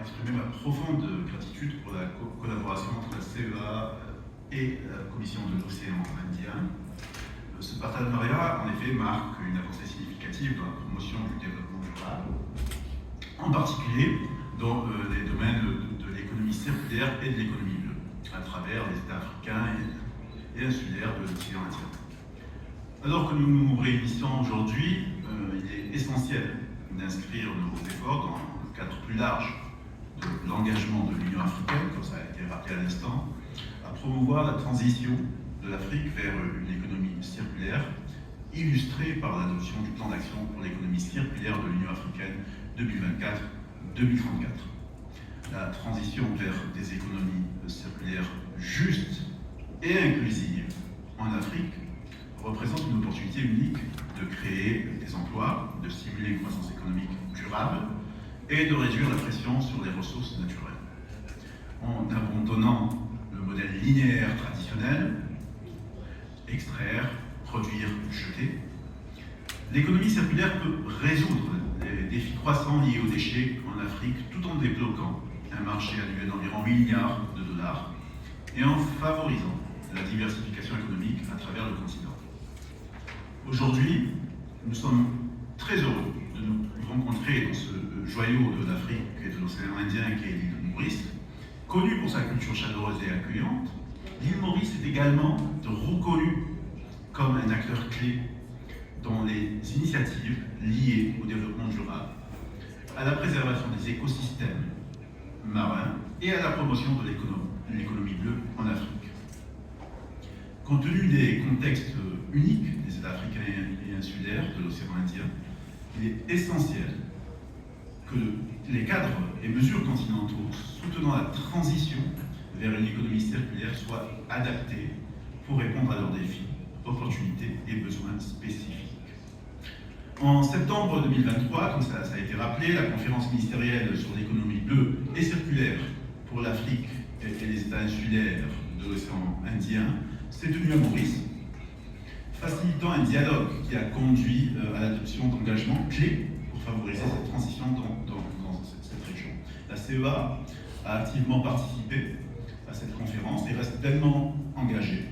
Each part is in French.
exprimer ma profonde gratitude pour la collaboration entre la CEA et la Commission de l'océan Indien. Ce partenariat, en effet, marque une avancée significative dans la promotion du développement durable, en particulier dans les domaines de l'économie circulaire et de l'économie bleue, à travers les États africains et insulaires de l'océan Indien. Alors que nous nous réunissons aujourd'hui, il est essentiel d'inscrire nos efforts dans le cadre plus large de l'engagement de l'Union africaine, comme ça a été rappelé à l'instant, à promouvoir la transition de l'Afrique vers une économie circulaire, illustrée par l'adoption du plan d'action pour l'économie circulaire de l'Union africaine 2024-2034. La transition vers des économies circulaires justes et inclusives en Afrique représente une opportunité unique de créer des emplois, de stimuler une croissance économique durable et de réduire la pression sur les ressources naturelles. En abandonnant le modèle linéaire traditionnel, extraire, produire, jeter, l'économie circulaire peut résoudre les défis croissants liés aux déchets en Afrique tout en débloquant un marché annuel d'environ 8 milliards de dollars et en favorisant la diversification économique à travers le continent. Aujourd'hui, nous sommes très heureux de nous rencontrer dans ce joyau de l'Afrique et de l'océan Indien qui est l'île Maurice. Connue pour sa culture chaleureuse et accueillante, l'île Maurice est également reconnue comme un acteur clé dans les initiatives liées au développement durable, à la préservation des écosystèmes marins et à la promotion de l'économie bleue en Afrique. Compte tenu des contextes uniques des États africains et insulaires de l'océan Indien, il est essentiel que les cadres et mesures continentaux soutenant la transition vers une économie circulaire soient adaptés pour répondre à leurs défis, opportunités et besoins spécifiques. En septembre 2023, comme ça a été rappelé, la conférence ministérielle sur l'économie bleue et circulaire pour l'Afrique et les États insulaires de l'océan Indien s'est tenue à Maurice, facilitant un dialogue qui a conduit à l'adoption d'engagements clés pour favoriser cette transition dans cette région. La CEA a activement participé à cette conférence et reste pleinement engagée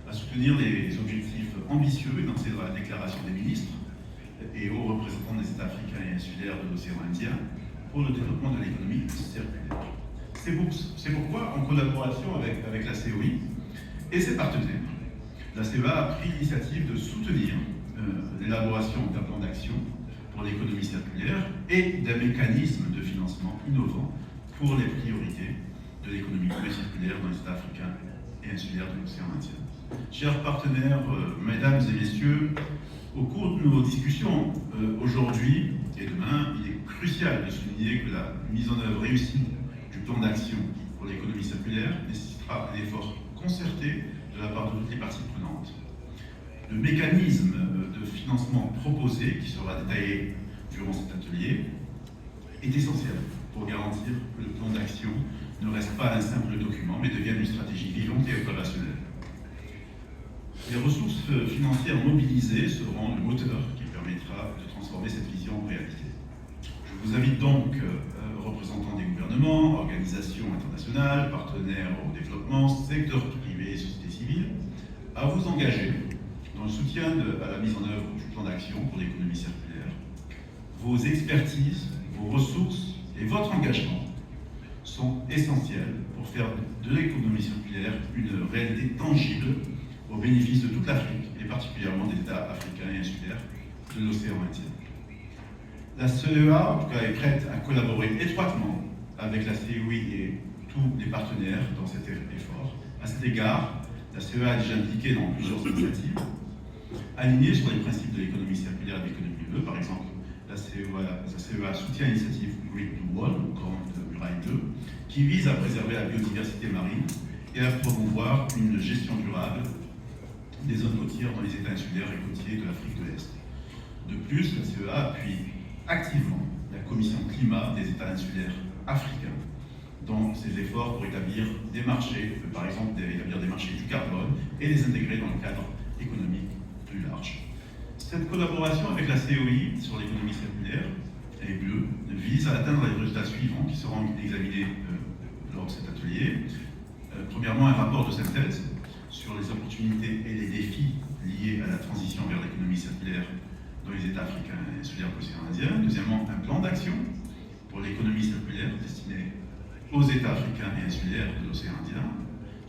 à soutenir les objectifs ambitieux énoncés dans la déclaration des ministres et aux représentants des États africains et insulaires de l'océan Indien pour le développement de l'économie circulaire. C'est pourquoi, en collaboration avec la COI et ses partenaires, la CEA a pris l'initiative de soutenir l'élaboration d'un plan d'action pour l'économie circulaire et d'un mécanisme de financement innovant pour les priorités de l'économie circulaire dans les États africains et insulaires de l'océan Indien. Chers partenaires, mesdames et messieurs, au cours de nos discussions aujourd'hui et demain, il est crucial de souligner que la mise en œuvre réussie du plan d'action pour l'économie circulaire nécessitera un effort concerté de la part de toutes les parties prenantes. Le mécanisme de financement proposé, qui sera détaillé durant cet atelier, est essentiel pour garantir que le plan d'action ne reste pas un simple document, mais devienne une stratégie vivante et opérationnelle. Les ressources financières mobilisées seront le moteur qui permettra de transformer cette vision en réalité. Je vous invite donc, représentants des gouvernements, organisations internationales, partenaires au développement, secteur privé et société civile, à vous engager dans le soutien à la mise en œuvre du plan d'action pour l'économie circulaire. Vos expertises, vos ressources et votre engagement sont essentiels pour faire de l'économie circulaire une réalité tangible au bénéfice de toute l'Afrique et particulièrement des États africains et insulaires de l'océan Indien. La CEA, en tout cas, est prête à collaborer étroitement avec la COI et tous les partenaires dans cet effort. À cet égard, la CEA est déjà impliquée dans plusieurs initiatives, alignées sur les principes de l'économie circulaire et de l'économie bleue. Par exemple, la CEA soutient l'initiative Great Blue Wall, ou Grande Muraille Bleue, qui vise à préserver la biodiversité marine et à promouvoir une gestion durable des zones côtières dans les États insulaires et côtiers de l'Afrique de l'Est. De plus, la CEA appuie activement la Commission climat des États insulaires africains dans ses efforts pour établir des marchés, par exemple établir des marchés du carbone et les intégrer dans le cadre économique plus large. Cette collaboration avec la COI sur l'économie circulaire et bleue vise à atteindre les résultats suivants qui seront examinées lors de cet atelier. Premièrement, un rapport de synthèse sur les opportunités et les défis liés à la transition vers l'économie circulaire dans les États africains et insulaires de l'océan Indien. Deuxièmement, un plan d'action pour l'économie circulaire destiné aux États africains et insulaires de l'océan Indien.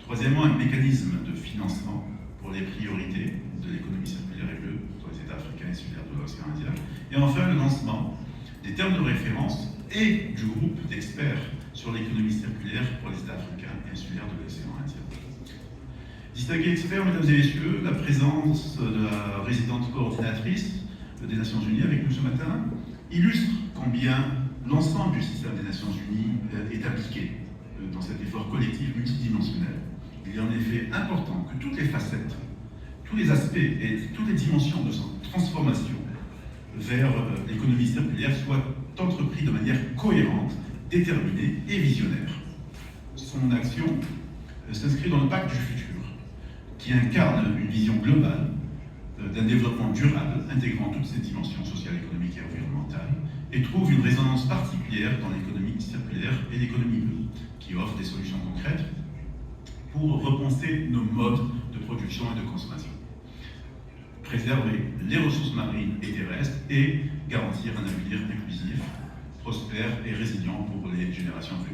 Troisièmement, un mécanisme de financement pour les priorités de l'économie circulaire et bleue dans les États africains et insulaires de l'océan Indien. Et enfin, le lancement des termes de référence et du groupe d'experts sur l'économie circulaire pour les États africains et insulaires de l'océan Indien. Distingués experts, mesdames et messieurs, la présence de la résidente coordinatrice des Nations Unies avec nous ce matin illustre combien l'ensemble du système des Nations Unies est impliqué dans cet effort collectif multidimensionnel. Il est en effet important que toutes les facettes, tous les aspects et toutes les dimensions de son transformation vers l'économie circulaire soient entrepris de manière cohérente, déterminée et visionnaire. Son action s'inscrit dans le pacte du futur, qui incarne une vision globale d'un développement durable, intégrant toutes ces dimensions sociales, économiques et environnementales, et trouve une résonance particulière dans l'économie circulaire et l'économie bleue, qui offre des solutions concrètes pour repenser nos modes de production et de consommation, préserver les ressources marines et terrestres et garantir un avenir inclusif, prospère et résilient pour les générations à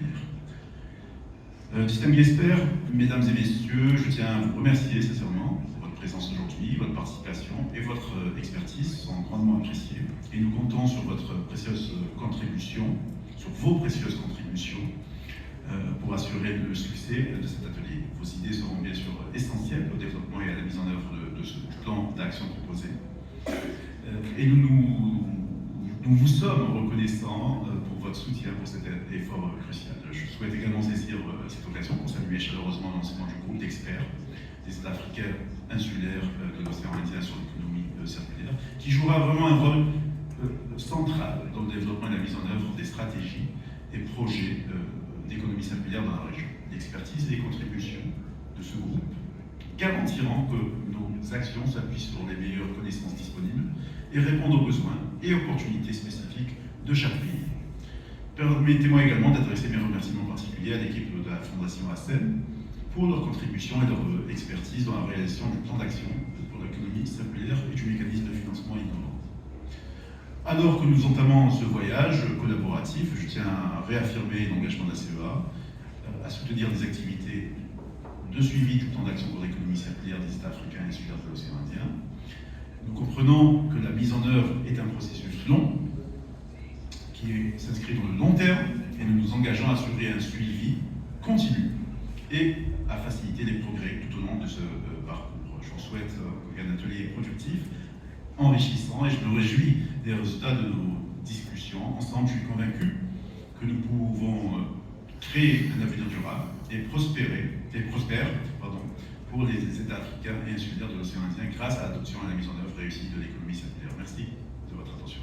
venir. Distingués experts, mesdames et messieurs, je tiens à vous remercier sincèrement pour votre présence aujourd'hui, votre participation et votre expertise sont grandement appréciées. Et nous comptons sur votre précieuse contribution, sur vos précieuses contributions pour assurer le succès de cet atelier. Vos idées seront bien sûr essentielles au développement et à la mise en œuvre de ce plan d'action proposé. Et nous vous sommes reconnaissants pour votre soutien pour cet effort crucial. Je souhaite également saisir cette occasion pour saluer chaleureusement l'ensemble du groupe d'experts des États africains insulaires de l'océan Indien sur l'économie circulaire, qui jouera vraiment un rôle central dans le développement et la mise en œuvre des stratégies et projets d'économie circulaire dans la région. L'expertise et les contributions de ce groupe garantiront que nos actions s'appuient sur les meilleures connaissances disponibles et répondent aux besoins et opportunités spécifiques de chaque pays. Permettez-moi également d'adresser mes remerciements particuliers à l'équipe de la Fondation ASEM pour leur contribution et leur expertise dans la réalisation du plan d'action pour l'économie circulaire et du mécanisme de financement innovant. Alors que nous entamons ce voyage collaboratif, je tiens à réaffirmer l'engagement de la CEA à soutenir des activités de suivi du plan d'action pour l'économie circulaire des États africains et insulaires de l'océan Indien. Nous comprenons que la mise en œuvre est un processus long qui s'inscrit dans le long terme et nous nous engageons à assurer un suivi continu et à faciliter les progrès tout au long de ce parcours. Je vous souhaite un atelier productif, enrichissant et je me réjouis des résultats de nos discussions. Ensemble, je suis convaincu que nous pouvons créer un avenir durable et prospère pour les États africains et insulaires de l'océan Indien grâce à l'adoption et à la mise en œuvre réussie de l'économie circulaire. Merci de votre attention.